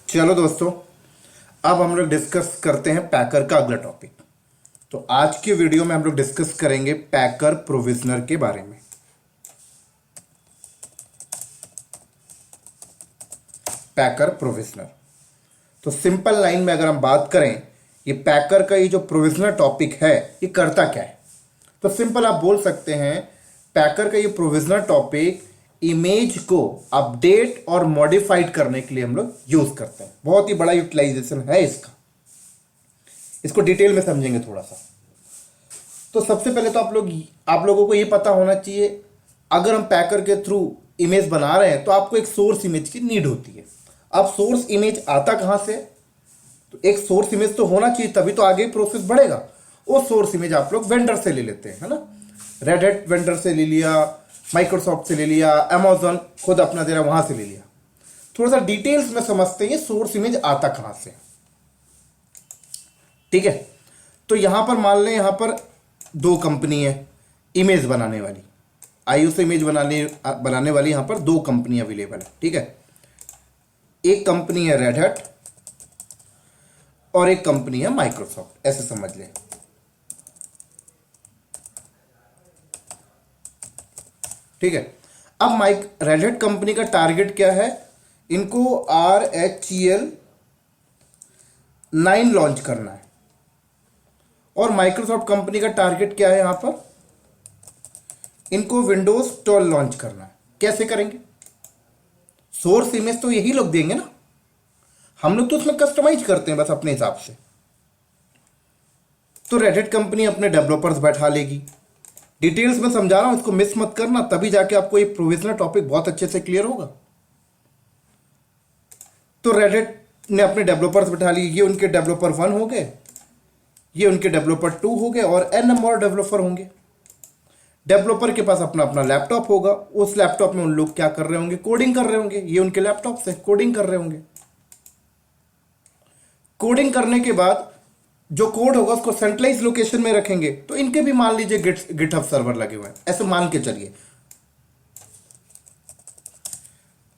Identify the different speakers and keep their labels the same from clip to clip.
Speaker 1: चलो दोस्तों, अब हम लोग डिस्कस करते हैं पैकर का अगला टॉपिक। तो आज की वीडियो में हम लोग डिस्कस करेंगे पैकर प्रोविजनर के बारे में। पैकर प्रोविजनर, तो सिंपल लाइन में अगर हम बात करें, ये पैकर का ये जो प्रोविजनर टॉपिक है ये करता क्या है। तो सिंपल आप बोल सकते हैं पैकर का ये प्रोविजनर टॉपिक इमेज को अपडेट और मॉडिफाइड करने के लिए हम लोग यूज करते हैं। बहुत ही बड़ा यूटिलाइजेशन है इसका, इसको डिटेल में समझेंगे थोड़ा सा। तो सबसे पहले तो आप लोगों को ये पता होना चाहिए, अगर हम पैकर के थ्रू इमेज बना रहे हैं तो आपको एक सोर्स इमेज की नीड होती है। अब सोर्स इमेज आता कहां से? तो एक सोर्स इमेज तो होना चाहिए, तभी तो आगे प्रोसेस बढ़ेगा। वो सोर्स इमेज आप लोग वेंडर से ले लेते हैं, है ना। रेड हैट वेंडर से ले लिया, माइक्रोसॉफ्ट से ले लिया, अमेजॉन खुद अपना दे रहा वहां से ले लिया। थोड़ा सा डिटेल्स में समझते हैं सोर्स इमेज आता कहां से। ठीक है, तो यहां पर मान लें यहां पर दो कंपनी है इमेज बनाने वाली, आईओ से इमेज बनाने वाली यहां पर दो कंपनी अवेलेबल है। ठीक है, एक कंपनी है रेड हैट और एक कंपनी है माइक्रोसॉफ्ट, ऐसे समझ लें। ठीक है, अब रेड हैट कंपनी का टारगेट क्या है? इनको RHEL 9 लॉन्च करना है। और माइक्रोसॉफ्ट कंपनी का टारगेट क्या है? यहां पर इनको विंडोज 12 लॉन्च करना है। कैसे करेंगे? सोर्स इमेज तो यही लोग देंगे ना, हम लोग तो उसमें कस्टमाइज करते हैं बस अपने हिसाब से। तो रेड हैट कंपनी अपने डेवलपर्स बैठा लेगी। डिटेल्स में समझा रहा हूं, इसको मिस मत करना, तभी जाके आपको ये प्रोविजनल टॉपिक बहुत अच्छे से क्लियर होगा। तो रेड हैट ने अपने डेवलपर्स बैठा लिए, ये उनके डेवलपर 1 हो गए, ये उनके डेवलपर 2 हो गए और n नंबर डेवलपर होंगे। डेवलपर के पास अपना अपना लैपटॉप होगा, उस लैपटॉप में उन लोग क्या कर रहे होंगे? कोडिंग कर रहे होंगे। ये उनके लैपटॉप से कोडिंग कर रहे होंगे। कोडिंग करने के बाद जो कोड होगा उसको सेंट्रलाइज लोकेशन में रखेंगे। तो इनके भी मान लीजिए गिटहब सर्वर लगे हुए हैं, ऐसे मान के चलिए,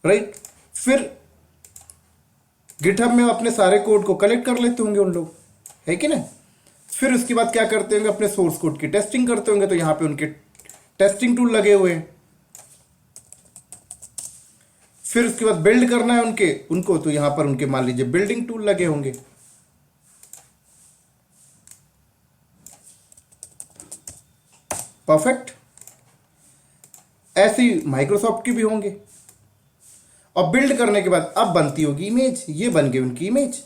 Speaker 1: राइट। फिर गिटहब में अपने सारे कोड को कलेक्ट कर लेते होंगे उन लोग, है कि नहीं। फिर उसके बाद क्या करते होंगे? अपने सोर्स कोड की टेस्टिंग करते होंगे। तो यहां पे उनके टेस्टिंग टूल लगे हुए हैं। फिर उसके बाद बिल्ड करना है उनको, तो यहां पर उनके मान लीजिए बिल्डिंग टूल लगे होंगे। परफेक्ट। ऐसी माइक्रोसॉफ्ट की भी होंगे। और बिल्ड करने के बाद अब बनती होगी इमेज। ये बन गई उनकी इमेज।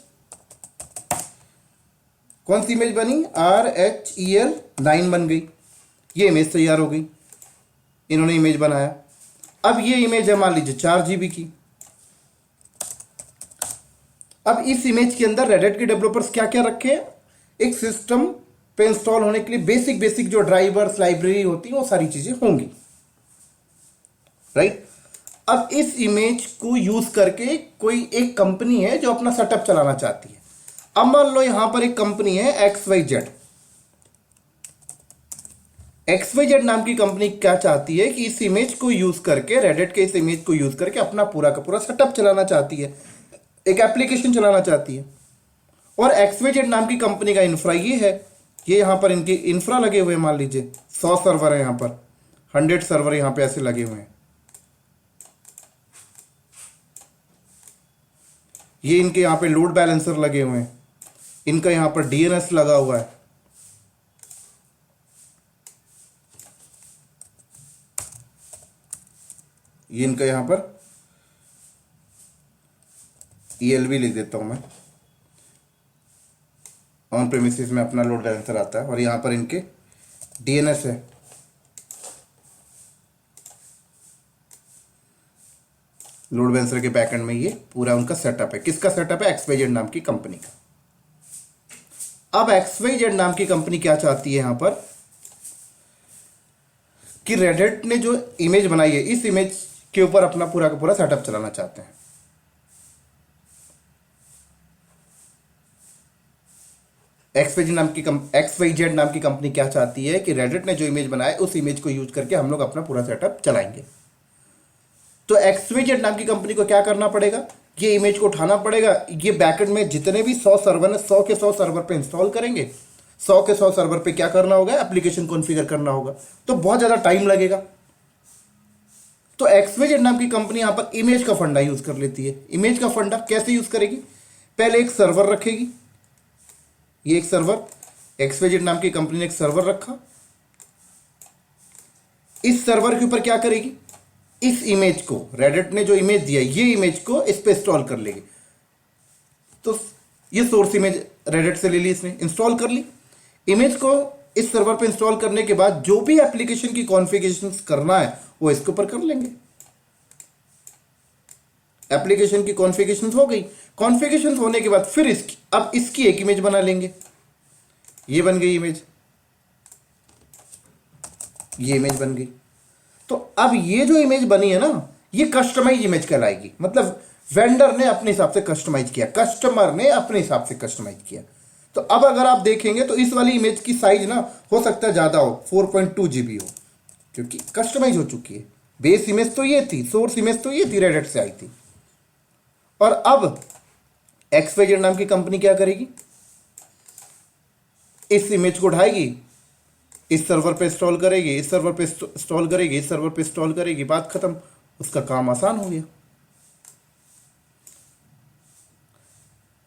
Speaker 1: कौन सी इमेज बनी? RHEL 9 बन गई। ये इमेज तैयार हो गई, इन्होंने इमेज बनाया। अब ये इमेज है मान लीजिए 4 GB की। अब इस इमेज के अंदर रेड हैट के डेवलपर्स क्या क्या रखे हैं? एक सिस्टम पे इंस्टॉल होने के लिए बेसिक जो ड्राइवर्स लाइब्रेरी होती है वो सारी चीजें होंगी, राइट। अब इस इमेज को यूज करके कोई एक कंपनी है जो अपना सेटअप चलाना चाहती है। अब मान लो यहां पर एक कंपनी है XYZ नाम की कंपनी क्या चाहती है कि इस इमेज को यूज करके, रेड हैट के इस इमेज को यूज करके अपना पूरा का पूरा सेटअप चलाना चाहती है, एक एप्लीकेशन चलाना चाहती है। और XYZ नाम की कंपनी का इंफ्रा ये है, ये यहां पर इनके इंफ्रा लगे हुए हैं। मान लीजिए 100 सर्वर है, यहां पर 100 सर्वर यहां पे ऐसे लगे हुए हैं। ये इनके यहां पे लोड बैलेंसर लगे हुए हैं, इनका यहां पर DNS लगा हुआ है। ये इनका यहां पर ELB लिख देता हूं मैं, ऑन प्रेमिसेस में अपना लोड बैलेंसर आता है। और यहां पर इनके DNS है। लोड बैलेंसर के बैकएंड में ये पूरा उनका सेटअप है। किसका सेटअप है? XYZ नाम की कंपनी का। अब XYZ नाम की कंपनी क्या चाहती है यहां पर कि रेड हैट ने जो इमेज बनाई है, इस इमेज के ऊपर अपना पूरा का पूरा सेटअप चलाना चाहते हैं। XYZ नाम की कंपनी क्या चाहती है कि रेड हैट ने जो इमेज बनाया उस इमेज को यूज करके हम लोग अपना पूरा सेटअप चलाएंगे। तो XYZ नाम की कंपनी को क्या करना पड़ेगा? ये इमेज को उठाना पड़ेगा, ये बैकएंड में जितने भी 100 सर्वर है 100 के 100 सर्वर पे इंस्टॉल करेंगे, 100 के 100 सर्वर पे क्या करना होगा, एप्लीकेशन कॉन्फ़िगर करना होगा, तो बहुत ज़्यादा टाइम लगेगा। तो एक्सवाईजेड नाम की कंपनी यहां पर इमेज का फंडा यूज कर लेती है। इमेज का फंडा कैसे यूज करेगी, पहले एक सर्वर रखेगी, ये एक सर्वर, एक्सवाईजेड नाम की कंपनी ने एक सर्वर रखा, इस सर्वर के ऊपर क्या करेगी, इस इमेज को, रेडिट ने जो इमेज दिया ये इमेज को इस पे इंस्टॉल कर लेगी। तो ये सोर्स इमेज रेडिट से ले ली, इसने इंस्टॉल कर ली इमेज को, इस सर्वर पे इंस्टॉल करने के बाद जो भी एप्लीकेशन की कॉन्फ़िगरेशन करना है वो इसके ऊपर कर लेंगे। एप्लीकेशन की कॉन्फ़िगरेशन हो गई, कॉन्फ़िगरेशन होने के बाद फिर इसकी, अब इसकी एक इमेज बना लेंगे, ये बन गई इमेज, ये इमेज बन गई। तो अब ये जो इमेज बनी है ना, ये कस्टमाइज इमेज कहलाएगी, मतलब वेंडर ने अपने हिसाब से कस्टमाइज किया, कस्टमर ने अपने हिसाब से कस्टमाइज किया। तो अब अगर आप देखेंगे तो इस वाली इमेज की साइज ना हो सकता है ज़्यादा हो, 4.2 GB हो, क्योंकि कस्टमाइज हो चुकी है। बेस इमेज तो ये थी, सोर्स इमेज तो ये थी, रेडिट से आई थी। और अब एक्सवाईजेड नाम की कंपनी क्या करेगी, इस इमेज को उठाएगी, इस सर्वर पे इंस्टॉल करेगी, इस सर्वर पे इंस्टॉल करेगी, इस सर्वर पे इंस्टॉल करेगी, बात खत्म, उसका काम आसान हो गया,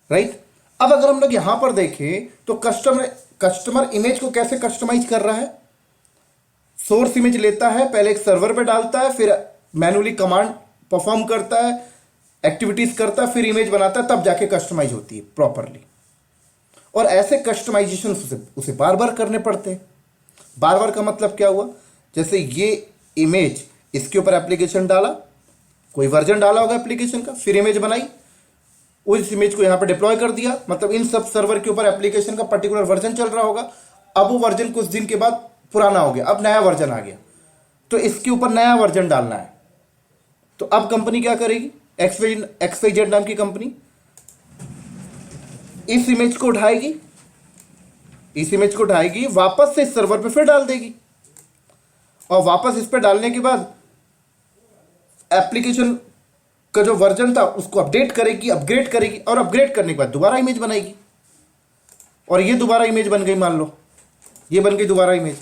Speaker 1: राइट। अब अगर हम लोग यहां पर देखें तो कस्टमर इमेज को कैसे कस्टमाइज कर रहा है, सोर्स इमेज लेता है, पहले एक सर्वर पे डालता है, फिर मैन्युअली कमांड परफॉर्म करता है, एक्टिविटीज करता है, फिर इमेज बनाता है, तब जाके कस्टमाइज होती है प्रॉपरली। और ऐसे कस्टमाइजेशन उसे बार बार करने पड़ते हैं। बार बार का मतलब क्या हुआ, जैसे ये इमेज, इसके ऊपर एप्लीकेशन डाला, कोई वर्जन डाला होगा एप्लीकेशन का, फिर इमेज बनाई, उस इमेज को यहां पर डिप्लॉय कर दिया, मतलब इन सब सर्वर के ऊपर एप्लीकेशन का पर्टिकुलर वर्जन चल रहा होगा। अब वो वर्जन कुछ दिन के बाद पुराना हो गया, अब नया वर्जन आ गया, तो इसके ऊपर नया वर्जन डालना है। तो अब कंपनी क्या करेगी, एक्सवाईजेड नाम की कंपनी इस इमेज को उठाएगी, इस इमेज को उठाएगी, वापस से इस सर्वर पे फिर डाल देगी, और वापस इस पे डालने के बाद एप्लीकेशन का जो वर्जन था उसको अपडेट करेगी, अपग्रेड करेगी, और अपग्रेड करने के बाद दोबारा इमेज बनाएगी, और ये दोबारा इमेज बन गई, मान लो ये बन गई दोबारा इमेज।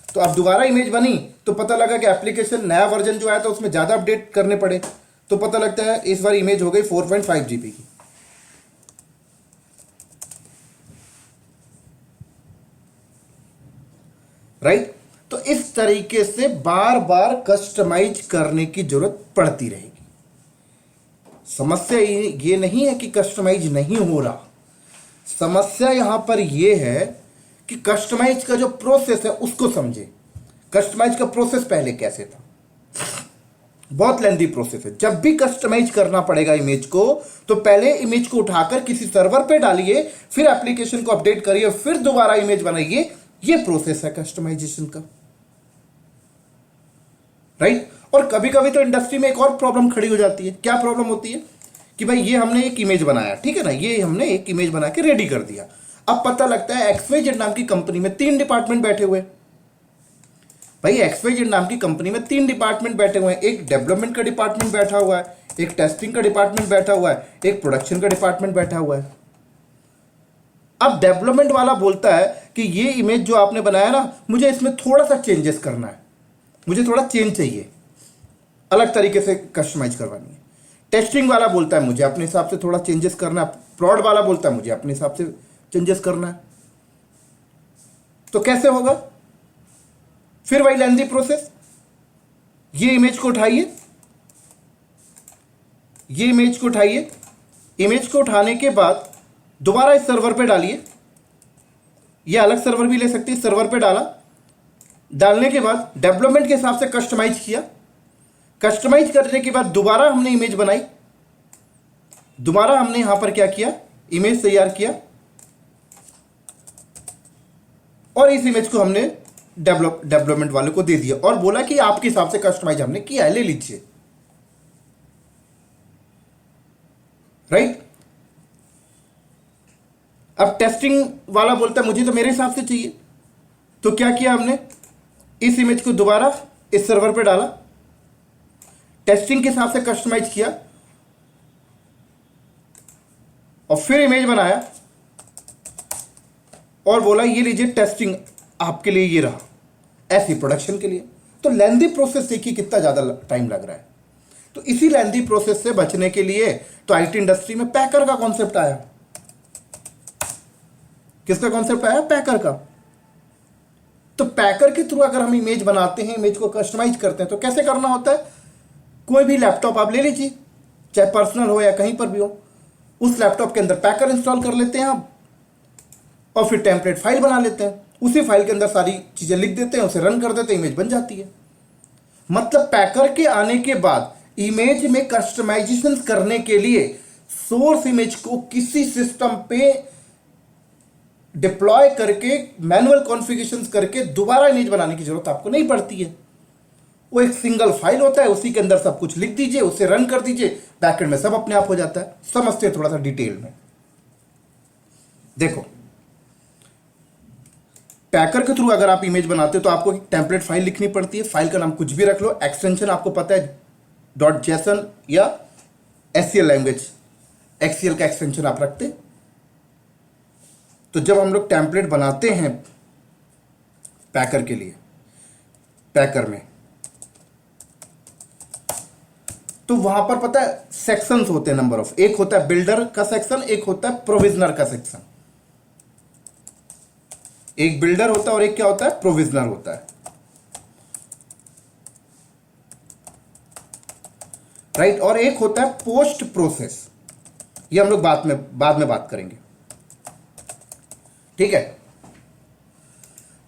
Speaker 1: तो अब दोबारा इमेज बनी तो पता लगा कि एप्लीकेशन नया वर्जन जो आया था उसमें ज्यादा अपडेट करने पड़े, तो पता लगता है इस बार इमेज हो गई 4.5 GB की, राइट। तो इस तरीके से बार बार कस्टमाइज करने की जरूरत पड़ती रहेगी। समस्या ये नहीं है कि कस्टमाइज नहीं हो रहा, समस्या यहां पर यह है कि कस्टमाइज का जो प्रोसेस है उसको समझे। कस्टमाइज का प्रोसेस पहले कैसे था, बहुत लेंथी प्रोसेस है। जब भी कस्टमाइज करना पड़ेगा इमेज को, तो पहले इमेज को उठाकर किसी सर्वर पे डालिए, फिर एप्लीकेशन को अपडेट करिए, फिर दोबारा इमेज बनाइए, ये प्रोसेस है कस्टमाइजेशन का, राइट। और कभी कभी तो इंडस्ट्री में एक और प्रॉब्लम खड़ी हो जाती है। क्या प्रॉब्लम होती है कि भाई ये हमने एक इमेज बनाया, ठीक है ना, ये हमने एक इमेज बना के रेडी कर दिया, अब पता लगता है एक्सवाईजेड नाम की कंपनी में 3 डिपार्टमेंट बैठे हुए। भाई एक्सवाईजेड नाम की कंपनी में 3 डिपार्टमेंट बैठे हुए हैं, एक डेवलपमेंट का डिपार्टमेंट बैठा हुआ है, एक टेस्टिंग का डिपार्टमेंट बैठा हुआ है, एक प्रोडक्शन का डिपार्टमेंट बैठा हुआ है। अब डेवलपमेंट वाला बोलता है कि ये इमेज जो आपने बनाया ना, मुझे इसमें थोड़ा सा चेंजेस करना है, मुझे थोड़ा चेंज चाहिए, अलग तरीके से कस्टमाइज करवानी है। टेस्टिंग वाला बोलता है मुझे अपने हिसाब से थोड़ा चेंजेस करना है, प्रोड वाला बोलता है मुझे अपने हिसाब से चेंजेस करना है। तो कैसे होगा, फिर वही लेंथी प्रोसेस। ये इमेज को उठाइए, ये इमेज को उठाइए, इमेज को उठाने के बाद दोबारा इस सर्वर पे डालिए, ये अलग सर्वर भी ले सकती है, सर्वर पे डाला, डालने के बाद डेवलपमेंट के हिसाब से कस्टमाइज किया, कस्टमाइज करने के बाद दोबारा हमने इमेज बनाई, दोबारा हमने यहां पर क्या किया, इमेज तैयार किया, और इस इमेज को हमने डेवलपमेंट वाले को दे दिया और बोला कि आपके हिसाब से कस्टमाइज हमने किया है, ले लीजिए, राइट। अब टेस्टिंग वाला बोलता है मुझे तो मेरे हिसाब से चाहिए, तो क्या किया हमने, इस इमेज को दोबारा इस सर्वर पे डाला, टेस्टिंग के हिसाब से कस्टमाइज किया, और फिर इमेज बनाया और बोला ये लीजिए टेस्टिंग आपके लिए ये रहा, ऐसी प्रोडक्शन के लिए। तो लेंथी प्रोसेस देखिए कितना ज़्यादा टाइम लग रहा है। तो इसी लेंथी प्रोसेस से बचने के लिए तो आईटी इंडस्ट्री में पैकर का कॉन्सेप्ट आया। किसका कॉन्सेप्ट आया? पैकर का। तो पैकर के थ्रू अगर हम इमेज बनाते हैं, इमेज को कस्टमाइज करते हैं, तो कैसे करना होता है? कोई भी लैपटॉप आप ले लीजिए, चाहे पर्सनल हो या कहीं पर भी हो, उस लैपटॉप के अंदर पैकर इंस्टॉल कर लेते हैं आप और फिर टेम्पलेट फाइल बना लेते हैं। उसी फाइल के अंदर सारी चीजें लिख देते हैं, उसे रन कर देते हैं, इमेज बन जाती है। मतलब पैकर के आने के बाद इमेज में कस्टमाइजेशन करने के लिए सोर्स इमेज को किसी सिस्टम पे डिप्लॉय करके मैनुअल कॉन्फ़िगरेशन करके दोबारा इमेज बनाने की जरूरत आपको नहीं पड़ती है। वो एक सिंगल फाइल होता है, उसी के अंदर सब कुछ लिख दीजिए, उसे रन कर दीजिए, बैकएंड में सब अपने आप हो जाता है। समझते हैं थोड़ा सा डिटेल में। देखो, पैकर के थ्रू अगर आप इमेज बनाते हो तो आपको एक टेम्पलेट फाइल लिखनी पड़ती है। फाइल का नाम कुछ भी रख लो, एक्सटेंशन आपको पता है .json या SQL लैंग्वेज, एक्सीएल का एक्सटेंशन आप रखते। तो जब हम लोग टेम्पलेट बनाते हैं पैकर के लिए, पैकर में, तो वहां पर पता है सेक्शंस होते हैं नंबर ऑफ। एक होता है बिल्डर का सेक्शन, एक होता है प्रोविजनर का सेक्शन। एक बिल्डर होता है और एक क्या होता है? प्रोविजनर होता है, राइट। और एक होता है पोस्ट प्रोसेस, ये हम लोग बाद में बात करेंगे, ठीक है।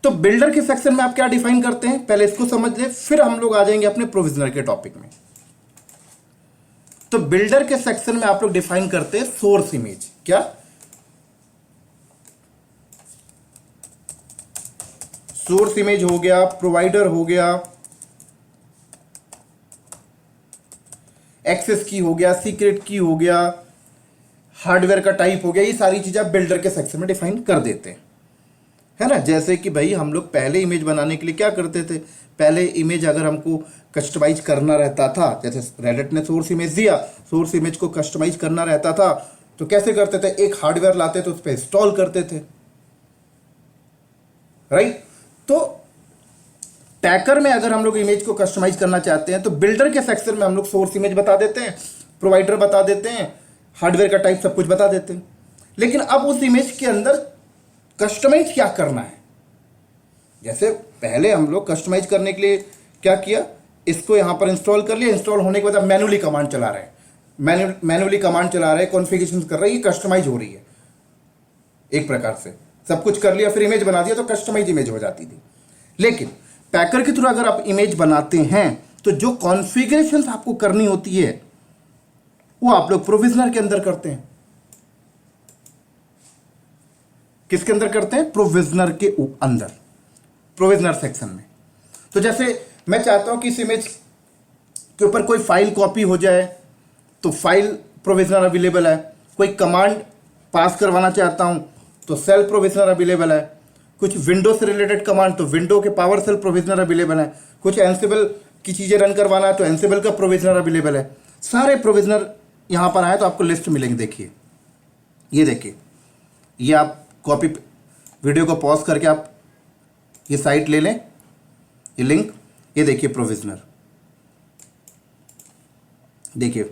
Speaker 1: तो बिल्डर के सेक्शन में आप क्या डिफाइन करते हैं, पहले इसको समझ ले, फिर हम लोग आ जाएंगे अपने प्रोविजनर के टॉपिक में। तो बिल्डर के सेक्शन में आप लोग डिफाइन करते हैं सोर्स इमेज। क्या? सोर्स इमेज हो गया, प्रोवाइडर हो गया, एक्सेस की हो गया, सीक्रेट की हो गया, हार्डवेयर का टाइप हो गया, ये सारी चीजें आप बिल्डर के सेक्शन में डिफाइन कर देते हैं, है ना। जैसे कि भाई हम लोग पहले इमेज बनाने के लिए क्या करते थे, पहले इमेज अगर हमको कस्टमाइज करना रहता था, जैसे रेडिट ने सोर्स इमेज दिया, सोर्स इमेज को कस्टमाइज करना रहता था तो कैसे करते थे? एक हार्डवेयर लाते थे, उस पर इंस्टॉल करते थे, राइट। तो पैकर में अगर हम लोग इमेज को कस्टमाइज करना चाहते हैं तो बिल्डर के सेक्शन में हम लोग सोर्स इमेज बता देते हैं, प्रोवाइडर बता देते हैं, हार्डवेयर का टाइप सब कुछ बता देते हैं। लेकिन अब उस इमेज के अंदर कस्टमाइज क्या करना है, जैसे पहले हम लोग कस्टमाइज करने के लिए क्या किया, इसको यहां पर इंस्टॉल कर लिया, इंस्टॉल होने के बाद मैनुअली कमांड चला रहे हैं, मैनुअली कमांड चला रहे हैं, कॉन्फ़िगरेशन कर रहे हैं, ये कस्टमाइज हो रही है। एक प्रकार से सब कुछ कर लिया, फिर इमेज बना दिया तो कस्टमाइज इमेज हो जाती थी। लेकिन पैकर के थ्रू अगर आप इमेज बनाते हैं तो जो कॉन्फ़िगरेशन आपको करनी होती है वो आप लोग प्रोविजनर के अंदर करते हैं। किसके अंदर करते हैं? प्रोविजनर के अंदर, प्रोविजनर सेक्शन में। तो जैसे मैं चाहता हूं कि इस इमेज के ऊपर कोई फाइल कॉपी हो जाए तो फाइल प्रोविजनर अवेलेबल है, कोई कमांड पास करवाना चाहता हूं तो सेल प्रोविजनर अवेलेबल है, कुछ विंडो से रिलेटेड कमांड तो विंडो के पावर सेल प्रोविजनर अवेलेबल है, कुछ एंसिबल की चीजें रन करवाना है तो एंसिबल का प्रोविजनर अवेलेबल है। सारे प्रोविजनर यहां पर आए तो आपको लिस्ट मिलेंगे। देखिए, ये देखिए, ये आप कॉपी, वीडियो को पॉज करके आप ये साइट ले लें, ये लिंक, ये देखिए प्रोविजनर, देखिए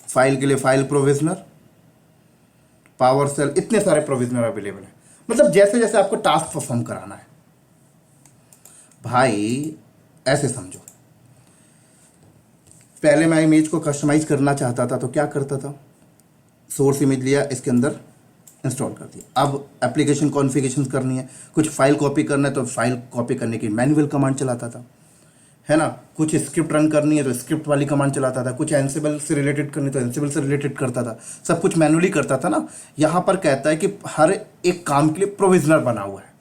Speaker 1: फाइल के लिए फाइल प्रोविजनर, पावर सेल, इतने सारे प्रोविजनर अवेलेबल है। मतलब जैसे जैसे आपको टास्क परफॉर्म कराना है भाई, ऐसे समझो। पहले मैं इमेज को कस्टमाइज करना चाहता था तो क्या करता था, सोर्स इमेज लिया, इसके अंदर इंस्टॉल कर दिया। अब एप्लीकेशन कॉन्फ़िगरेशन करनी है, कुछ फाइल कॉपी करना है तो फाइल कॉपी करने की मैनुअल कमांड चलाता था, है ना। कुछ स्क्रिप्ट रन करनी है तो स्क्रिप्ट वाली कमांड चलाता था, कुछ एंसिबल से रिलेटेड करनी तो एंसिबल से रिलेटेड करता था, सब कुछ मैनुअली करता था ना। यहां पर कहता है कि हर एक काम के लिए प्रोविजनर बना हुआ है,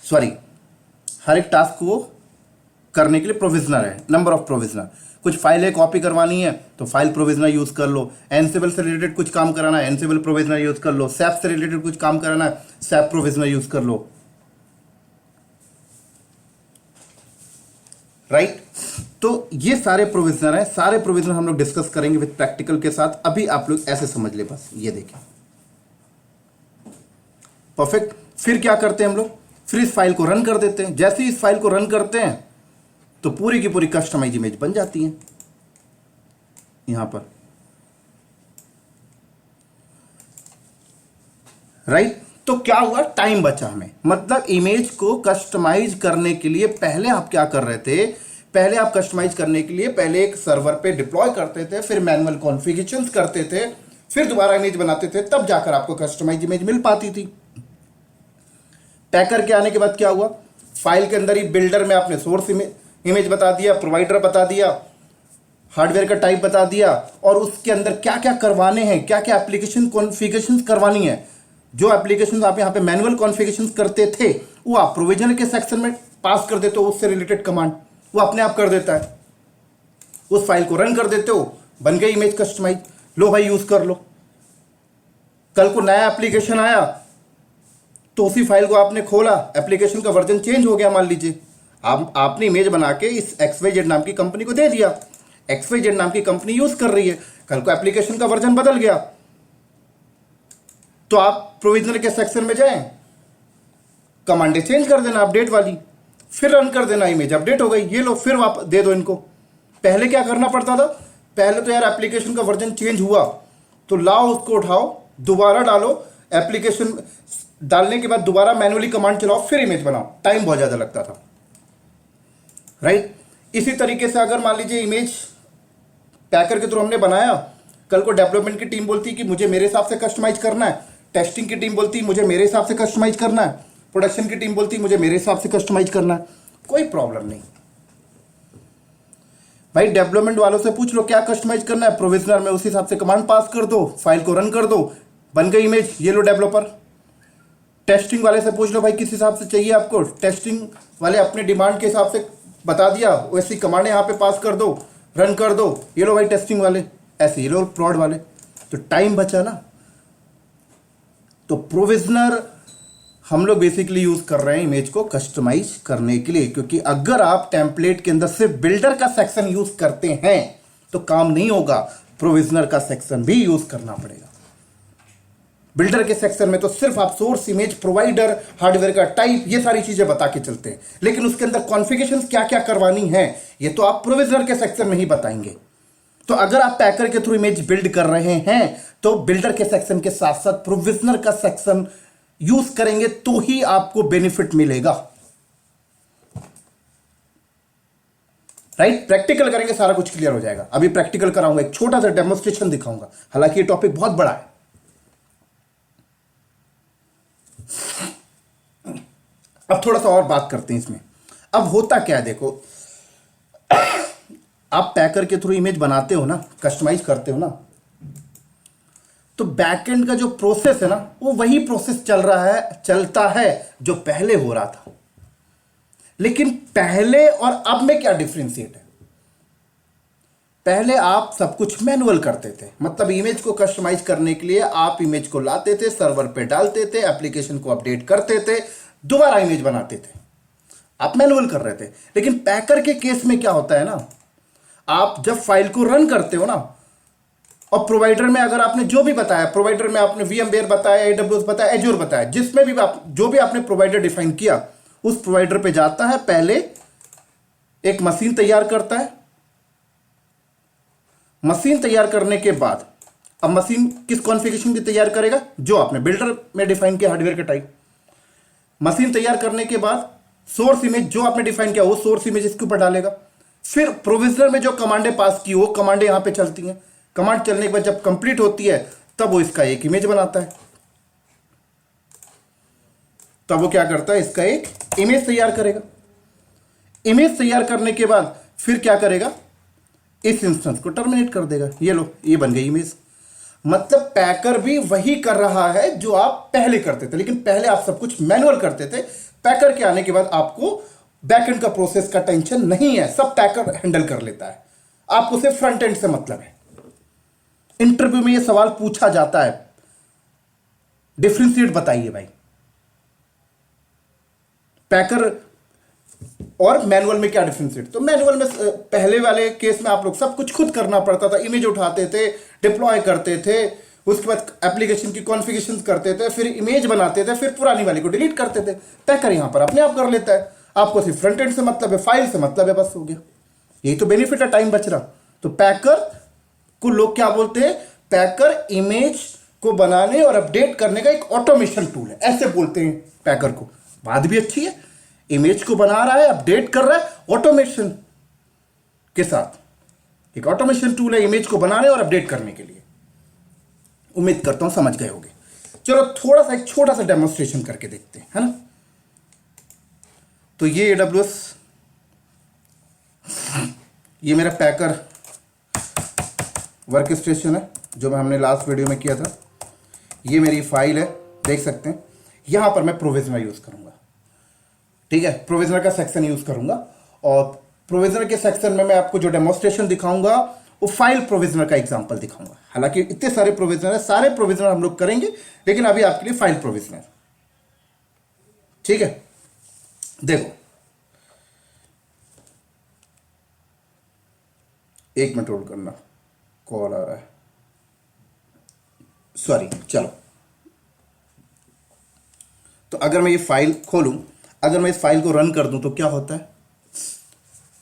Speaker 1: सॉरी, हर एक टास्क को करने के लिए प्रोविजनर है, नंबर ऑफ प्रोविजनर। कुछ फाइलें कॉपी करवानी है तो फाइल प्रोविजनर यूज कर लो, एंसिबल से रिलेटेड कुछ काम कराना है एंसिबल प्रोविजनर यूज कर लो, सैप से रिलेटेड कुछ काम कराना है सैप प्रोविजनर यूज कर लो, राइट। तो ये सारे प्रोविजनर हैं, सारे प्रोविजनर हम लोग डिस्कस करेंगे विद प्रैक्टिकल के साथ। अभी आप लोग ऐसे समझ ले बस, ये देखें, परफेक्ट। फिर क्या करते हैं हम लोग, फिर इस फाइल को रन कर देते हैं। जैसे ही इस फाइल को रन करते हैं तो पूरी की पूरी कस्टमाइज इमेज बन जाती है यहां पर, राइट। तो क्या हुआ, टाइम बचा हमें। मतलब इमेज को कस्टमाइज करने के लिए पहले आप क्या कर रहे थे, पहले आप कस्टमाइज करने के लिए पहले एक सर्वर पे डिप्लॉय करते थे, फिर मैनुअल कॉन्फ़िगरेशंस करते थे, फिर दोबारा इमेज बनाते थे, तब जाकर आपको कस्टमाइज इमेज मिल पाती थी। पैकर के आने के बाद क्या हुआ, फाइल के अंदर ही बिल्डर में आपने सोर्स इमेज बता दिया, प्रोवाइडर बता दिया, हार्डवेयर का टाइप बता दिया, और उसके अंदर क्या क्या करवाने हैं, क्या क्या एप्लीकेशन कॉन्फ़िगरेशन करवानी है। जो एप्लीकेशन आप यहाँ पे मैनुअल कॉन्फ़िगरेशन करते थे वो आप प्रोविजनर के सेक्शन में पास कर देते हो, उससे रिलेटेड कमांड वो अपने आप कर देता है। उस फाइल को रन कर देते हो, बन गई इमेज कस्टमाइज, लो भाई यूज कर लो। कल को नया एप्लीकेशन आया तो उसी फाइल को आपने खोला, एप्लीकेशन का वर्जन चेंज हो गया, मान लीजिए आपने इमेज बना के इस XYZ नाम की कंपनी को दे दिया, XYZ नाम की कंपनी यूज कर रही है, कल को एप्लीकेशन का वर्जन बदल गया तो आप प्रोविजनर के सेक्शन में जाएं, कमांडें चेंज कर देना अपडेट वाली, फिर रन कर देना, इमेज अपडेट हो गई, ये लो फिर वापस दे दो इनको। पहले क्या करना पड़ता था, पहले तो यार एप्लीकेशन का वर्जन चेंज हुआ तो लाओ उसको उठाओ, दोबारा डालो, एप्लीकेशन डालने के बाद दोबारा मैनुअली कमांड चलाओ, फिर इमेज बनाओ, टाइम बहुत ज्यादा लगता था, राइट। इसी तरीके से अगर मान लीजिए इमेज पैकर के थ्रू हमने बनाया, कल को डेवलपमेंट की टीम बोलती कि मुझे मेरे हिसाब से कस्टमाइज करना है, टेस्टिंग की टीम बोलती मुझे मेरे हिसाब से कस्टमाइज करना है, प्रोडक्शन की टीम बोलती मुझे मेरे हिसाब से कस्टमाइज करना है, कोई प्रॉब्लम नहीं भाई। डेवलपमेंट वालों से पूछ लो क्या कस्टमाइज करना है, प्रोविजनर में उसी हिसाब से कमांड पास कर दो, फाइल को रन कर दो, बन गई इमेज, ये लो डेवलपर। टेस्टिंग वाले से पूछ लो भाई किस हिसाब से चाहिए आपको, टेस्टिंग वाले अपने डिमांड के हिसाब से बता दिया, वैसी कमांडें यहाँ पे पास कर दो, रन कर दो, ये लो भाई टेस्टिंग वाले, ऐसे ये लो प्रॉड वाले। तो टाइम बचा ना। तो प्रोविजनर हम लोग बेसिकली यूज कर रहे हैं इमेज को कस्टमाइज करने के लिए, क्योंकि अगर आप टेम्पलेट के अंदर सिर्फ बिल्डर का सेक्शन यूज करते हैं तो काम नहीं होगा, प्रोविजनर का सेक्शन भी यूज करना पड़ेगा। बिल्डर के सेक्शन में तो सिर्फ आप सोर्स इमेज, प्रोवाइडर, हार्डवेयर का टाइप, ये सारी चीजें बता के चलते हैं, लेकिन उसके अंदर कॉन्फ़िगरेशन क्या क्या करवानी है ये तो आप प्रोविजनर के सेक्शन में ही बताएंगे। तो अगर आप पैकर के थ्रू इमेज बिल्ड कर रहे हैं तो बिल्डर के सेक्शन के साथ साथ प्रोविजनर का सेक्शन यूज करेंगे तो ही आपको बेनिफिट मिलेगा, राइट। प्रैक्टिकल करेंगे सारा कुछ क्लियर हो जाएगा। अभी प्रैक्टिकल कराऊंगा, एक छोटा सा डेमोन्स्ट्रेशन दिखाऊंगा, हालांकि ये टॉपिक बहुत बड़ा है। अब थोड़ा सा और बात करते हैं इसमें। अब होता क्या है, देखो आप पैकर के थ्रू इमेज बनाते हो ना, कस्टमाइज करते हो ना, तो बैकएंड का जो प्रोसेस है ना वो वही प्रोसेस चलता है जो पहले हो रहा था। लेकिन पहले और अब में क्या डिफरेंशिएट है, पहले आप सब कुछ मैनुअल करते थे, मतलब इमेज को कस्टमाइज करने के लिए आप इमेज को लाते थे, सर्वर पे डालते थे, एप्लीकेशन को अपडेट करते थे, दोबारा इमेज बनाते थे, आप मैनुअल कर रहे थे। लेकिन पैकर के केस में क्या होता है ना, आप जब फाइल को रन करते हो ना, और प्रोवाइडर में अगर आपने जो भी बताया, प्रोवाइडर में आपने VMware बताया, AWS बताया, एज्योर बताया, जिसमें भी जो भी आपने प्रोवाइडर डिफाइन किया, उस प्रोवाइडर पे जाता है, पहले एक मशीन तैयार करता है, मशीन तैयार करने के बाद अब मशीन किस कॉन्फ़िगरेशन की तैयार करेगा, जो आपने बिल्डर में डिफाइन किया हार्डवेयर का टाइप। मशीन तैयार करने के बाद सोर्स इमेज जो आपने डिफाइन किया वो सोर्स इमेज इसके ऊपर डालेगा, फिर प्रोविजनर में जो कमांडें पास की वो कमांडें यहां पे चलती हैं, कमांड चलने के बाद जब कंप्लीट होती है तब वो इसका एक इमेज बनाता है, तब वो क्या करता है, इसका एक इमेज तैयार करेगा। इमेज तैयार करने के बाद फिर क्या करेगा, इस इंस्टेंस को टर्मिनेट कर देगा, ये लो ये बन गई इमेज। मतलब पैकर भी वही कर रहा है जो आप पहले करते थे, लेकिन पहले आप सब कुछ मैनुअल करते थे। पैकर के आने के बाद आपको बैकएंड का प्रोसेस का टेंशन नहीं है, सब पैकर हैंडल कर लेता है, आपको सिर्फ फ्रंट एंड से मतलब है। इंटरव्यू में ये सवाल पूछा जाता है, डिफरेंशिएट बताइए भाई, पैकर और मैनुअल में क्या डिफरेंस है? तो मैनुअल में पहले वाले केस में आप लोग सब कुछ खुद करना पड़ता था, इमेज उठाते थे, डिप्लॉय करते थे, उसके बाद एप्लीकेशन की कॉन्फ़िगरेशन करते थे, फिर इमेज बनाते थे, फिर पुरानी वाली को डिलीट करते थे। पैकर यहां पर अपने आप कर लेता है, आपको सिर्फ फ्रंट एंड से मतलब है, फाइल से मतलब है, बस हो गया। यही तो बेनिफिट है, टाइम बच रहा। तो पैकर को लोग क्या बोलते हैं? पैकर इमेज को बनाने और अपडेट करने का एक ऑटोमेशन टूल है, ऐसे बोलते हैं पैकर को। बात भी अच्छी है, इमेज को बना रहा है, अपडेट कर रहा है ऑटोमेशन के साथ। एक ऑटोमेशन टूल है इमेज को बनाने और अपडेट करने के लिए। उम्मीद करता हूं समझ गए होंगे। चलो थोड़ा सा एक छोटा सा डेमोन्स्ट्रेशन करके देखते हैं, है ना। तो ये AWS, ये मेरा पैकर वर्क स्टेशन है जो हमने लास्ट वीडियो में किया था। ये मेरी फाइल है, देख सकते हैं। यहां पर मैं प्रोविजनर यूज करूंगा, ठीक है, प्रोविजनर का सेक्शन यूज करूंगा। और प्रोविजनर के सेक्शन में मैं आपको जो डेमोन्स्ट्रेशन दिखाऊंगा वो फाइल प्रोविजनर का एग्जांपल दिखाऊंगा। हालांकि इतने सारे प्रोविजनर है, सारे प्रोविजनर हम लोग करेंगे, लेकिन अभी आपके लिए फाइल प्रोविजनर, ठीक है। देखो, एक मिनट होल्ड करना, कॉल आ रहा है, सॉरी। चलो, तो अगर मैं ये फाइल खोलूं, अगर मैं इस फाइल को रन कर दूं तो क्या होता है?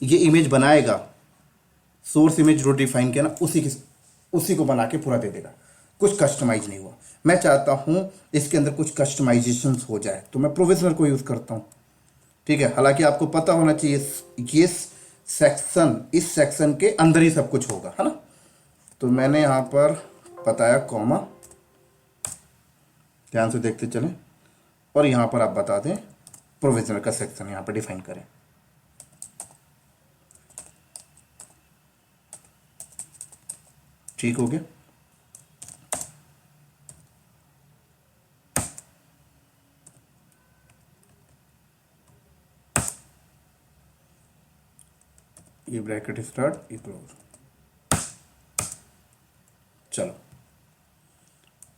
Speaker 1: ये इमेज बनाएगा, सोर्स इमेज जो डिफाइन किया ना, उसी को बना के पूरा दे देगा। कुछ कस्टमाइज नहीं हुआ। मैं चाहता हूं इसके अंदर कुछ कस्टमाइजेशन हो जाए, तो मैं प्रोविजनर को यूज करता हूं, ठीक है। हालांकि आपको पता होना चाहिए ये सेक्शन, इस सेक्शन के अंदर ही सब कुछ होगा, है ना। तो मैंने यहां पर बताया कॉमा, ध्यान से देखते चलें, और यहां पर आप बता दें प्रोविजनर का सेक्शन यहां पर डिफाइन करें। ठीक हो गया। ये ब्रैकेट स्टार्ट, ये क्लोज। चलो,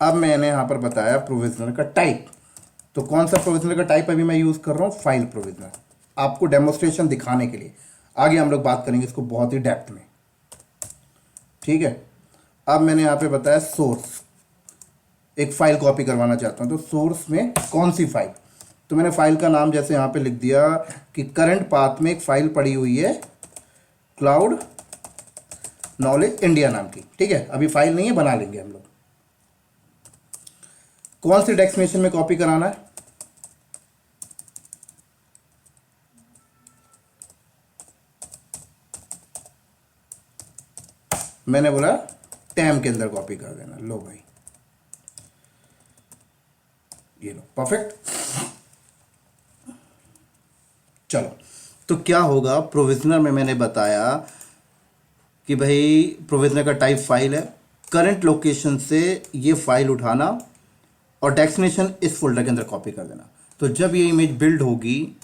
Speaker 1: अब मैंने यहां पर बताया प्रोविजनर का टाइप। तो कौन सा प्रोविजनर का टाइप अभी मैं यूज कर रहा हूं? File provisioner. आपको डेमोन्स्ट्रेशन दिखाने के लिए, आगे हम लोग बात करेंगे इसको बहुत ही डेप्थ में, ठीक है। अब मैंने यहां पे बताया सोर्स, एक फाइल कॉपी करवाना चाहता हूं, तो सोर्स में कौन सी फाइल? तो मैंने फाइल का नाम जैसे यहां पे लिख दिया कि करंट पाथ में एक फाइल पड़ी हुई है क्लाउड नॉलेज इंडिया नाम की, ठीक है। अभी फाइल नहीं है, बना लेंगे हम लोग। कौन सी डेस्टिनेशन में कॉपी कराना है? मैंने बोला टैम के अंदर कॉपी कर देना। लो भाई, ये लो, परफेक्ट। चलो, तो क्या होगा प्रोविजनर में? मैंने बताया कि भाई प्रोविजनर का टाइप फाइल है, करंट लोकेशन से ये फाइल उठाना और डेस्टिनेशन इस फोल्डर के अंदर कॉपी कर देना। तो जब ये इमेज बिल्ड होगी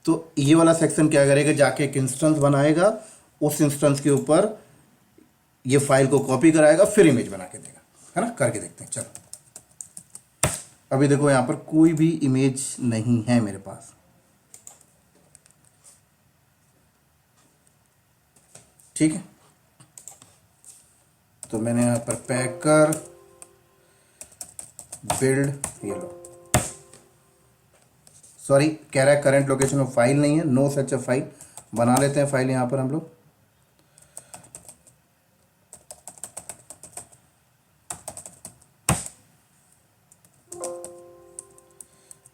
Speaker 1: तो ये वाला सेक्शन क्या करेगा? जाके एक इंस्टेंस बनाएगा, उस इंस्टेंस के ऊपर ये फाइल को कॉपी कराएगा, फिर इमेज बना के देगा, है ना। करके देखते हैं। चलो, अभी देखो यहां पर कोई भी इमेज नहीं है मेरे पास, ठीक है। तो मैंने यहां पर पैकर बिल्ड, ये लो, सॉरी कह रहा है करंट लोकेशन में फाइल नहीं है, नो सच अ फाइल। बना लेते हैं फाइल यहां पर हम लोग।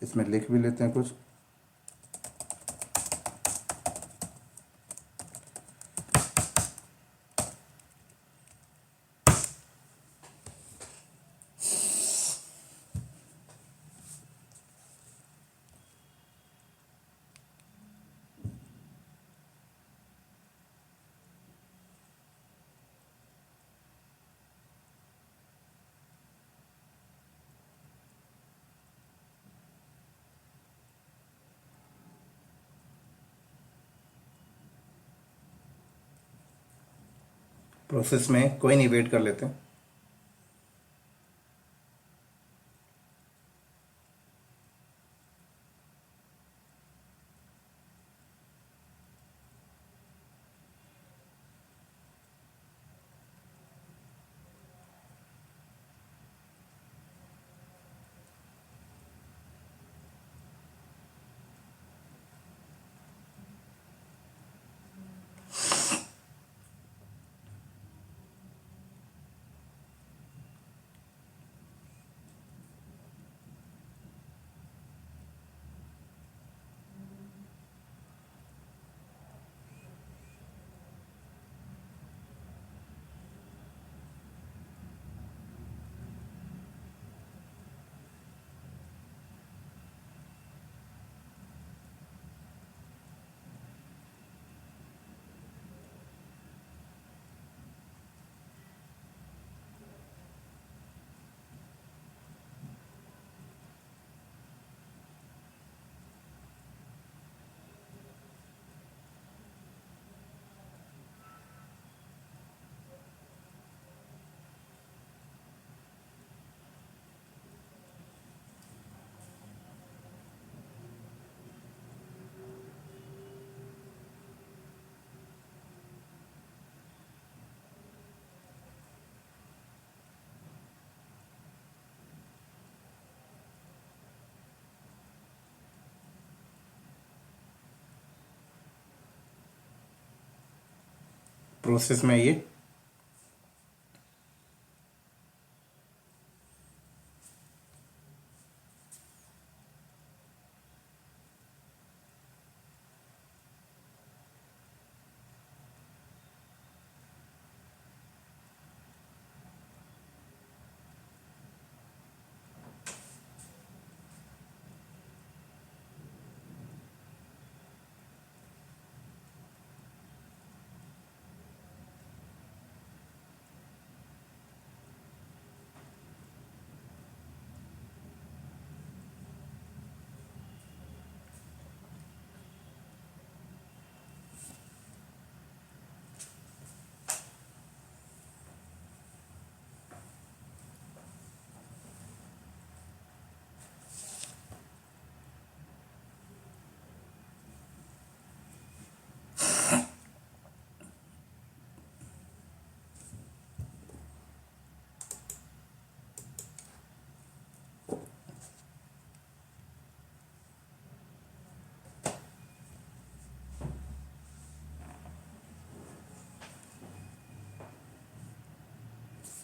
Speaker 1: इसमें लिख भी लेते हैं कुछ। प्रोसेस में कोई नहीं, वेट कर लेते हैं। प्रोसेस में ये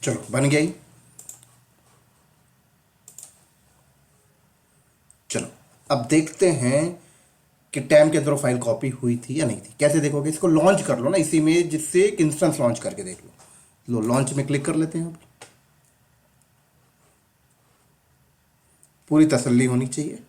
Speaker 1: चलो बन गई। चलो अब देखते हैं कि टैम के अंदर फाइल कॉपी हुई थी या नहीं थी। कैसे देखोगे? इसको लॉन्च कर लो ना इसी में, जिससे एक इंस्टेंस लॉन्च करके देख लो। लो लॉन्च में क्लिक कर लेते हैं। अब पूरी तसल्ली होनी चाहिए।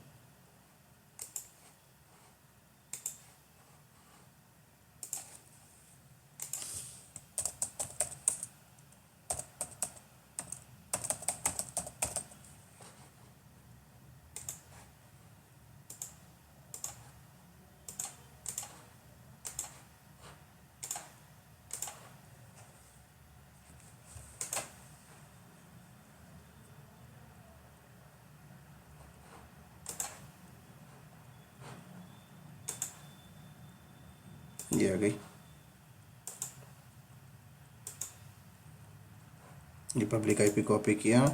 Speaker 1: ये आ गई। ये पब्लिक आईपी कॉपी किया।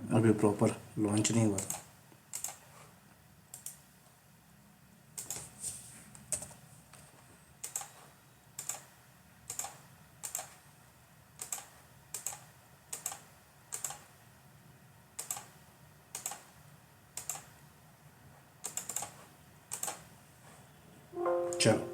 Speaker 1: अभी प्रॉपर लॉन्च नहीं हुआ। चलो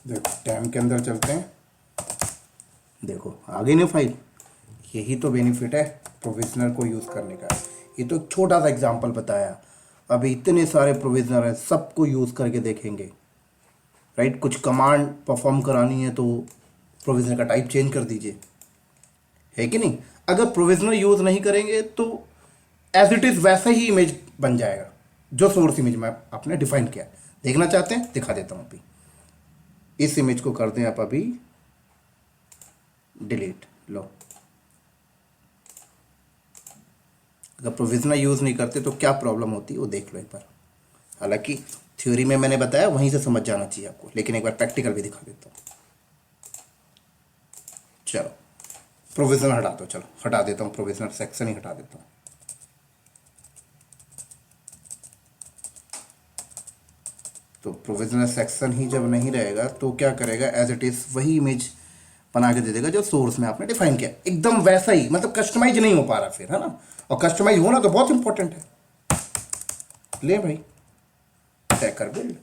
Speaker 1: देखो टैम के अंदर चलते हैं। देखो आ गई ना फाइल। यही तो बेनिफिट है प्रोविजनर को यूज़ करने का। ये तो एक छोटा सा एग्जांपल बताया। अभी इतने सारे प्रोविजनर हैं, सबको यूज़ करके देखेंगे। राइट, कुछ कमांड परफॉर्म करानी है तो प्रोविजनर का टाइप चेंज कर दीजिए, है कि नहीं? अगर प्रोविजनर यूज़ नहीं करेंगे तो एज इट इज़ वैसा ही इमेज बन जाएगा जो सोर्स इमेज में आपने डिफाइन किया। देखना चाहते हैं? दिखा देता हूँ। अभी इस इमेज को कर दें आप अभी डिलीट। लो, अगर प्रोविजनर यूज़ नहीं करते तो क्या प्रॉब्लम होती है वो देख लो एक बार। हालांकि थ्योरी में मैंने बताया, वहीं से समझ जाना चाहिए आपको, लेकिन एक बार प्रैक्टिकल भी दिखा देता हूँ। चलो प्रोविजनर हटा दो। चलो हटा देता हूँ, प्रोविजनर सेक्शन ही हटा देता हूँ। तो प्रोविजनल सेक्शन ही जब नहीं रहेगा तो क्या करेगा? एज इट इज़ वही इमेज बना के दे देगा जो सोर्स में आपने डिफाइन किया, एकदम वैसा ही। मतलब कस्टमाइज नहीं हो पा रहा फिर, है ना? और कस्टमाइज होना तो बहुत इंपॉर्टेंट है। ले भाई, तय कर बिल्ड।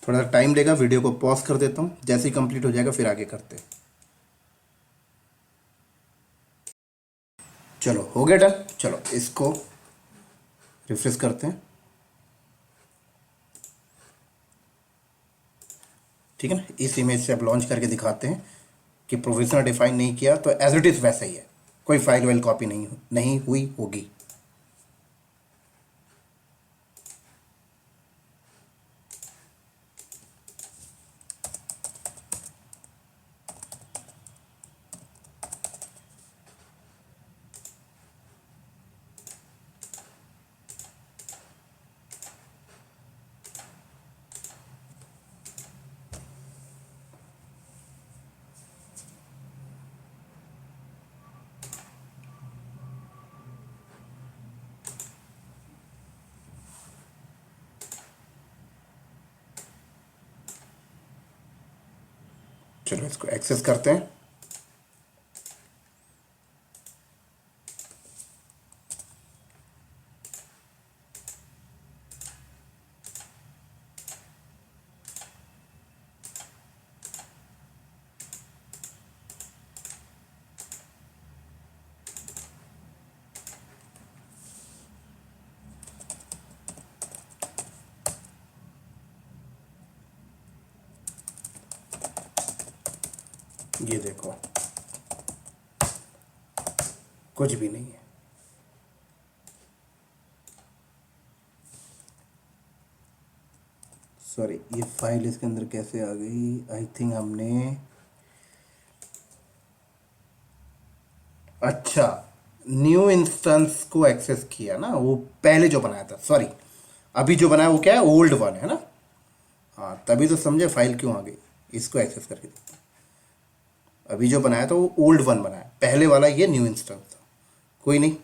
Speaker 1: थोड़ा सा टाइम लेगा, वीडियो को पॉज कर देता हूँ, जैसे ही कंप्लीट हो जाएगा फिर आगे करते हैं। चलो हो गया डन। चलो इसको रिफ्रेश करते हैं, ठीक है ना। इस इमेज से अब लॉन्च करके दिखाते हैं कि प्रोविजनर डिफाइन नहीं किया तो एज इट इज़ वैसा ही है, कोई फाइल वाइल कॉपी नहीं हुई होगी। चलो इसको एक्सेस करते हैं। ये देखो कुछ भी नहीं है। सॉरी, ये फाइल इसके अंदर कैसे आ गई? आई थिंक हमने, अच्छा, न्यू इंस्टेंस को एक्सेस किया ना, वो पहले जो बनाया था। सॉरी, अभी जो बनाया वो क्या है? ओल्ड वन है ना। हाँ, तभी तो समझे फाइल क्यों आ गई। इसको एक्सेस करके देखते हैं। अभी जो बनाया था वो ओल्ड वन बनाया, पहले वाला ये न्यू इंस्टेंस था। कोई नहीं,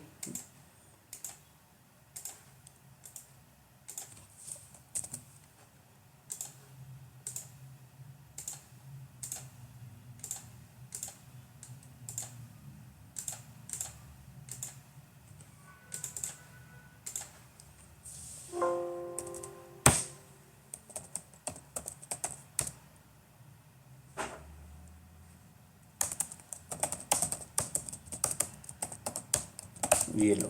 Speaker 1: ये लो,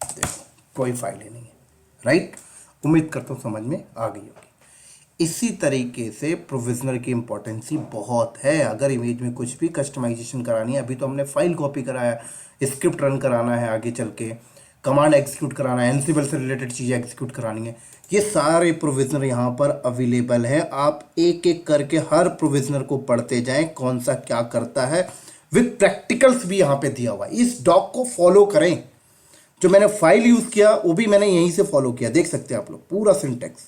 Speaker 1: देखो कोई फाइल ही नहीं है। राइट, उम्मीद करता हूँ समझ में आ गई होगी। इसी तरीके से प्रोविजनर की इंपॉर्टेंसी बहुत है। अगर इमेज में कुछ भी कस्टमाइजेशन करानी है, अभी तो हमने फाइल कॉपी कराया, स्क्रिप्ट रन कराना है, आगे चल के कमांड एग्जीक्यूट कराना है, एनसिबल से रिलेटेड चीज़ें एग्जीक्यूट करानी है, ये सारे प्रोविजनर यहाँ पर अवेलेबल है। आप एक एक करके हर प्रोविजनर को पढ़ते जाएं, कौन सा क्या करता है, विद प्रैक्टिकल्स भी यहाँ पे दिया हुआ है। इस डॉक को फॉलो करें। जो मैंने फाइल यूज किया वो भी मैंने यहीं से फॉलो किया, देख सकते हैं आप लोग पूरा सिंटेक्स।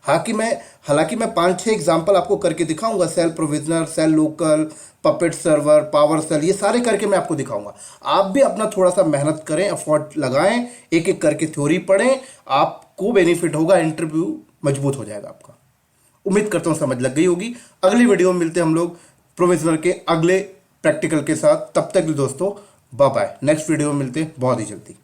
Speaker 1: हालांकि मैं 5-6 एग्जांपल आपको करके दिखाऊंगा, shell provisioner, shell local, puppet server, power shell, ये सारे करके मैं आपको दिखाऊंगा। आप भी अपना थोड़ा सा मेहनत करें, एफर्ट लगाएं, एक एक करके थ्योरी पढ़ें, आपको बेनिफिट होगा, इंटरव्यू मजबूत हो जाएगा आपका। उम्मीद करता हूं समझ लग गई होगी। अगली वीडियो में मिलते हैं हम लोग प्रोविजनर के अगले प्रैक्टिकल के साथ। तब तक भी दोस्तों बाय बाय, नेक्स्ट वीडियो में मिलते हैं बहुत ही जल्दी।